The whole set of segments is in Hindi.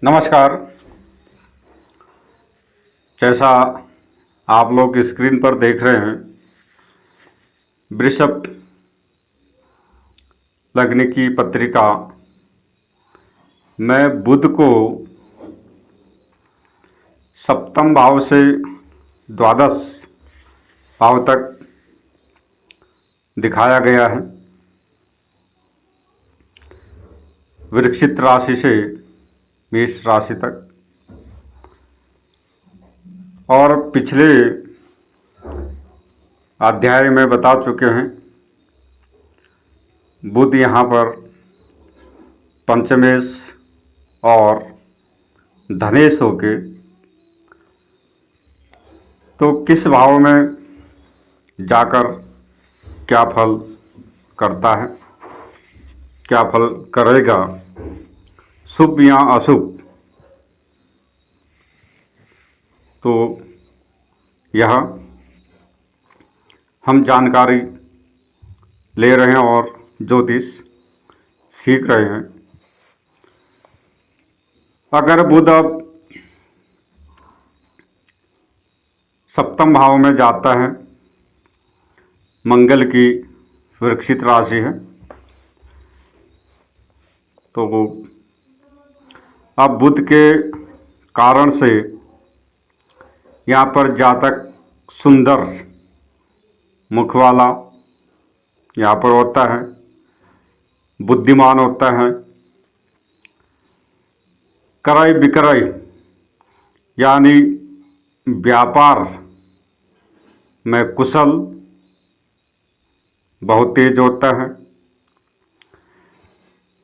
नमस्कार। जैसा आप लोग स्क्रीन पर देख रहे हैं, वृषभ लग्न की पत्रिका में बुध को सप्तम भाव से द्वादश भाव तक दिखाया गया है। वृश्चिक राशि से मेष राशि तक, और पिछले अध्याय में बता चुके हैं बुध यहाँ पर पंचमेश और धनेश होके तो किस भाव में जाकर क्या फल करता है, क्या फल करेगा, शुभ या अशुभ, तो यह हम जानकारी ले रहे हैं और ज्योतिष सीख रहे हैं। अगर बुध अब सप्तम भाव में जाता है, मंगल की वृश्चिक राशि है, तो अब बुध के कारण से यहाँ पर जातक सुंदर मुख वाला यहाँ पर होता है, बुद्धिमान होता है, क्रय विक्रय यानी व्यापार में कुशल, बहुत तेज होता है।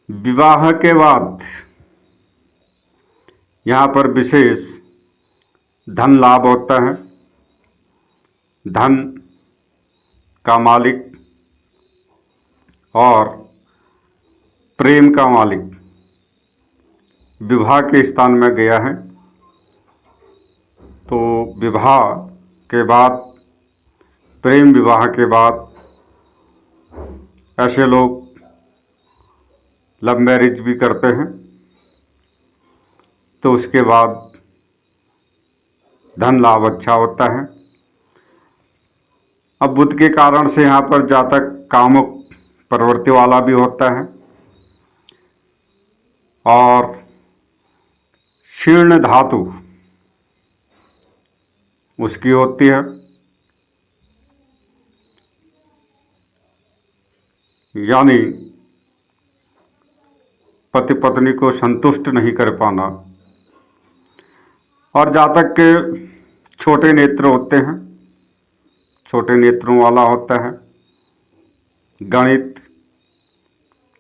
विवाह के बाद यहाँ पर विशेष धन लाभ होता है, धन का मालिक और प्रेम का मालिक विवाह के स्थान में गया है, तो विवाह के बाद, प्रेम विवाह के बाद ऐसे लोग लव मैरिज भी करते हैं, तो उसके बाद धन लाभ अच्छा होता है। अब बुध के कारण से यहाँ पर जातक कामुक प्रवृत्ति वाला भी होता है और शीर्ण धातु उसकी होती है, यानी पति पत्नी को संतुष्ट नहीं कर पाना। और जातक के छोटे नेत्र होते हैं, छोटे नेत्रों वाला होता है, गणित,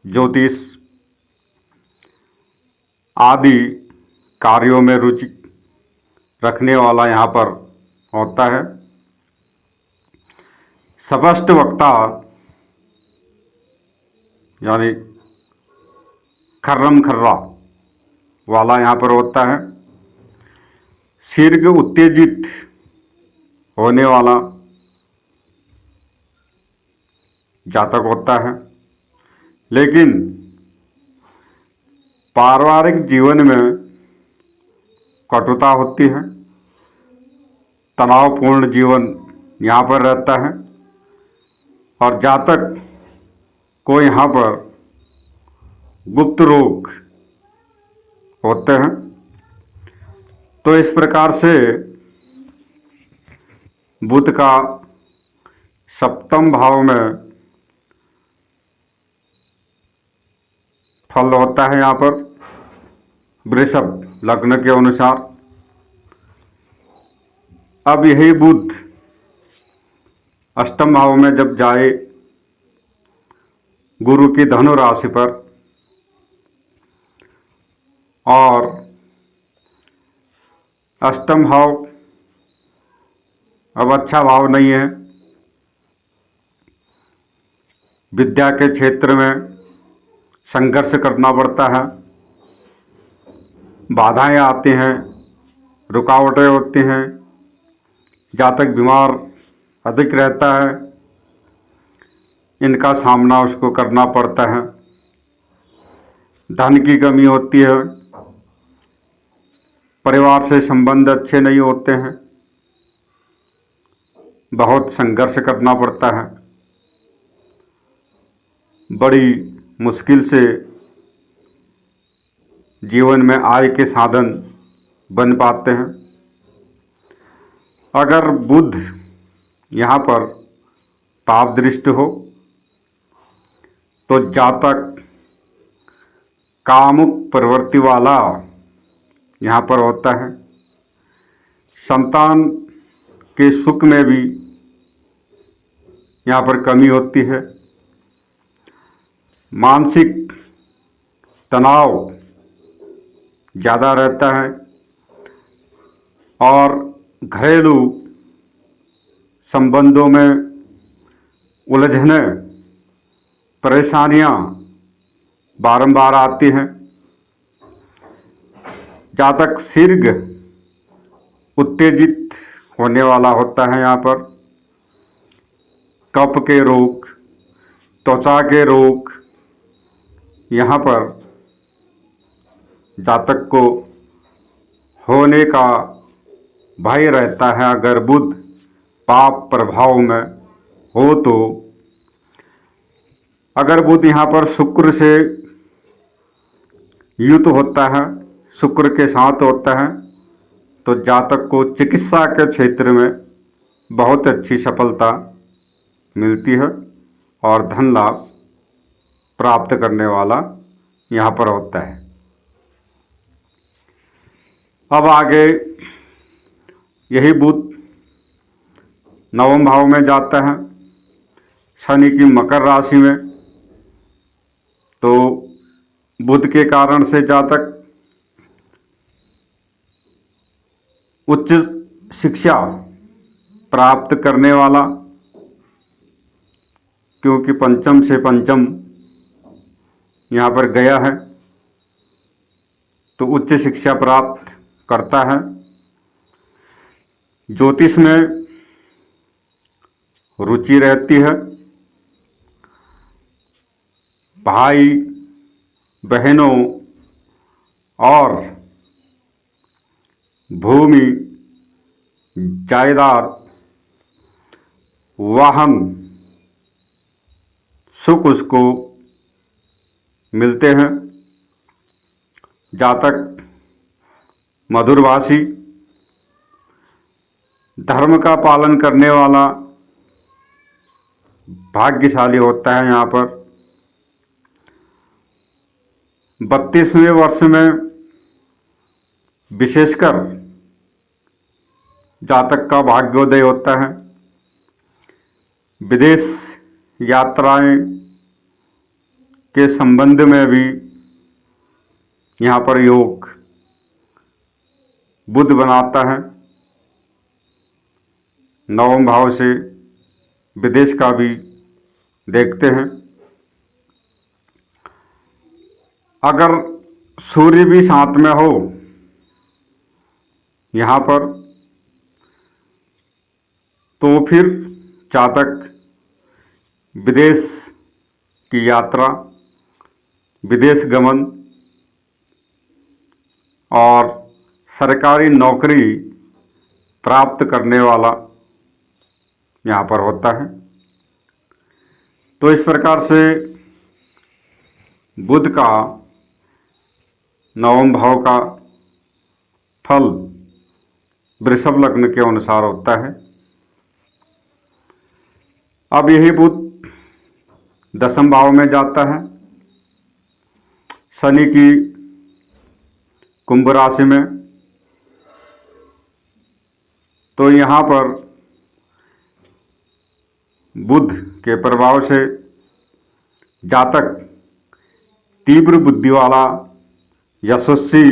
ज्योतिष आदि कार्यों में रुचि रखने वाला यहाँ पर होता है। स्पष्ट वक्ता यानी खर्रम खर्रा वाला यहाँ पर होता है। शीघ्र उत्तेजित होने वाला जातक होता है, लेकिन पारिवारिक जीवन में कटुता होती है, तनावपूर्ण जीवन यहाँ पर रहता है और जातक को यहाँ पर गुप्त रोग होते हैं। तो इस प्रकार से बुध का सप्तम भाव में फल होता है यहाँ पर वृषभ लग्न के अनुसार। अब यही बुध अष्टम भाव में जब जाए गुरु की धनु राशि पर, और अष्टम भाव अब अच्छा भाव नहीं है, विद्या के क्षेत्र में संघर्ष करना पड़ता है, बाधाएं आती हैं, रुकावटें होती हैं, जातक बीमार अधिक रहता है, इनका सामना उसको करना पड़ता है। धन की कमी होती है, परिवार से संबंध अच्छे नहीं होते हैं, बहुत संघर्ष करना पड़ता है, बड़ी मुश्किल से जीवन में आय के साधन बन पाते हैं। अगर बुध यहाँ पर पाप दृष्टि हो तो जातक कामुक प्रवृत्ति वाला यहाँ पर होता है। संतान के सुख में भी यहाँ पर कमी होती है। मानसिक तनाव ज़्यादा रहता है और घरेलू संबंधों में उलझने, परेशानियाँ बारंबार आती हैं। जातक शीघ्र उत्तेजित होने वाला होता है। यहाँ पर कफ के रोग, त्वचा के रोग यहाँ पर जातक को होने का भय रहता है अगर बुध पाप प्रभाव में हो तो। अगर बुध यहाँ पर शुक्र से युक्त होता है, शुक्र के साथ होता है, तो जातक को चिकित्सा के क्षेत्र में बहुत अच्छी सफलता मिलती है और धन लाभ प्राप्त करने वाला यहाँ पर होता है। अब आगे यही बुध नवम भाव में जाता है, शनि की मकर राशि में, तो बुध के कारण से जातक उच्च शिक्षा प्राप्त करने वाला, क्योंकि पंचम से पंचम यहाँ पर गया है तो उच्च शिक्षा प्राप्त करता है। ज्योतिष में रुचि रहती है। भाई बहनों और भूमि, जायदाद, वाहन सुख उसको मिलते हैं। जातक मधुरभाषी, धर्म का पालन करने वाला भाग्यशाली होता है। यहाँ पर 32वें वर्ष में विशेषकर जातक का भाग्योदय होता है। विदेश यात्राएं के संबंध में भी यहाँ पर योग बुध बनाता है। नवम भाव से विदेश का भी देखते हैं। अगर सूर्य भी साथ में हो यहाँ पर तो फिर जातक विदेश की यात्रा, विदेश गमन और सरकारी नौकरी प्राप्त करने वाला यहाँ पर होता है। तो इस प्रकार से बुध का नवम भाव का फल वृषभ लग्न के अनुसार होता है। अब यही बुध दसम भाव में जाता है, शनि की कुंभ राशि में, तो यहाँ पर बुध के प्रभाव से जातक तीव्र बुद्धि वाला, यशस्वी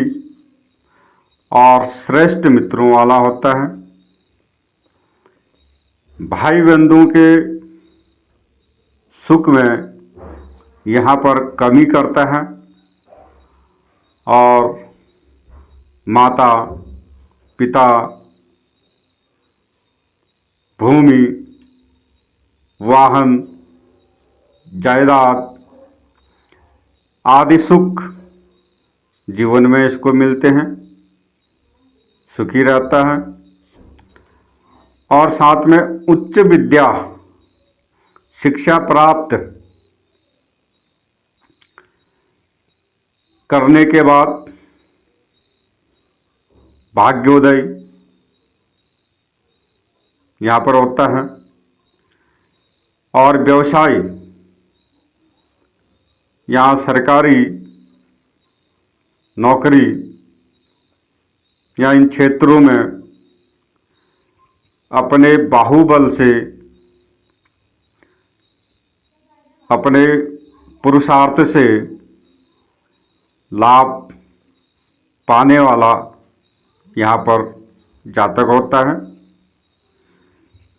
और श्रेष्ठ मित्रों वाला होता है। भाई बंधुओं के सुख में यहाँ पर कमी करता है और माता पिता, भूमि, वाहन, जायदाद आदि सुख जीवन में इसको मिलते हैं। सुखी रहता है। और साथ में उच्च विद्या शिक्षा प्राप्त करने के बाद भाग्योदय यहाँ पर होता है। और व्यवसाय, यहाँ सरकारी नौकरी या इन क्षेत्रों में अपने बाहुबल से, अपने पुरुषार्थ से लाभ पाने वाला यहाँ पर जातक होता है।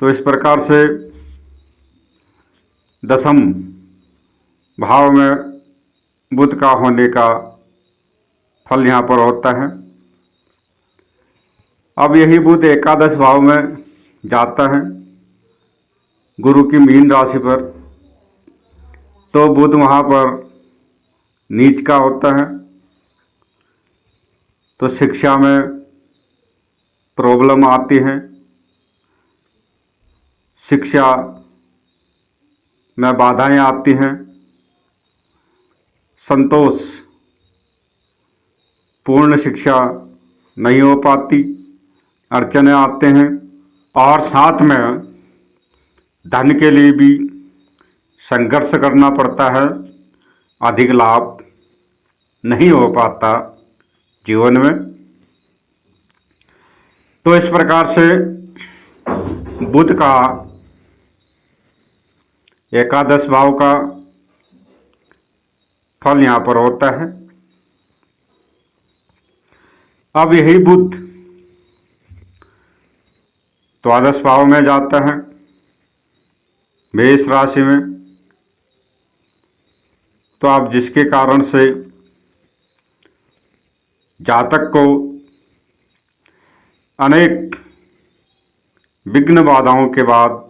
तो इस प्रकार से दशम भाव में बुध का होने का फल यहाँ पर होता है। अब यही बुध एकादश भाव में जाता है गुरु की मीन राशि पर, तो बुध वहाँ पर नीच का होता है। तो शिक्षा में प्रॉब्लम आती है, शिक्षा में बाधाएं आती हैं, संतोष पूर्ण शिक्षा नहीं हो पाती, अड़चने आते हैं। और साथ में धन के लिए भी संघर्ष करना पड़ता है, अधिक लाभ नहीं हो पाता जीवन में। तो इस प्रकार से बुध का एकादश भाव का फल यहाँ पर होता है। अब यही बुध द्वादश भाव में जाता है मेष राशि में। तो आप जिसके कारण से जातक को अनेक विघ्न बाधाओं के बाद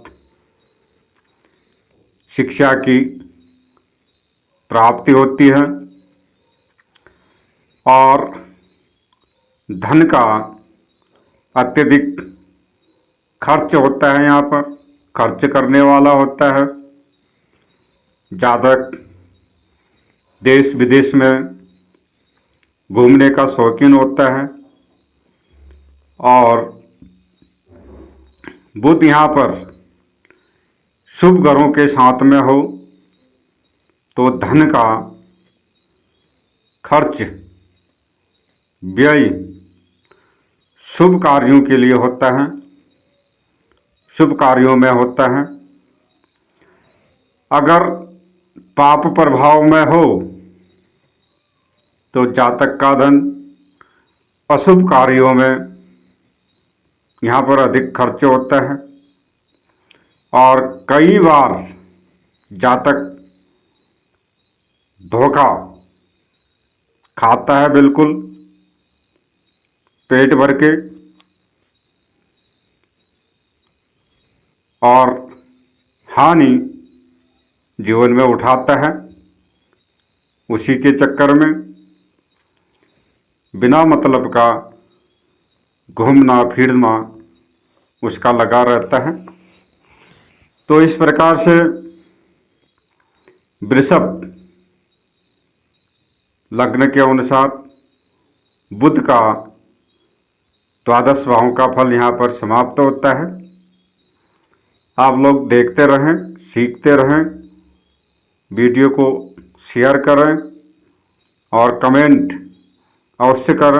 शिक्षा की प्राप्ति होती है और धन का अत्यधिक खर्च होता है। यहाँ पर खर्च करने वाला होता है जातक, देश विदेश में घूमने का शौकीन होता है। और बुध यहाँ पर शुभ ग्रहों के साथ में हो तो धन का खर्च, व्यय शुभ कार्यों के लिए होता है, शुभ कार्यों में होता है। अगर पाप प्रभाव में हो तो जातक का धन अशुभ कार्यों में यहाँ पर अधिक खर्च होता है। और कई बार जातक धोखा खाता है, बिल्कुल पेट भर के, और हानि जीवन में उठाता है। उसी के चक्कर में बिना मतलब का घूमना फिरना उसका लगा रहता है। तो इस प्रकार से वृषभ लग्न के अनुसार बुध का द्वादश भाव का फल यहाँ पर समाप्त होता है। आप लोग देखते रहें, सीखते रहें, वीडियो को शेयर करें और कमेंट अवश्य करें।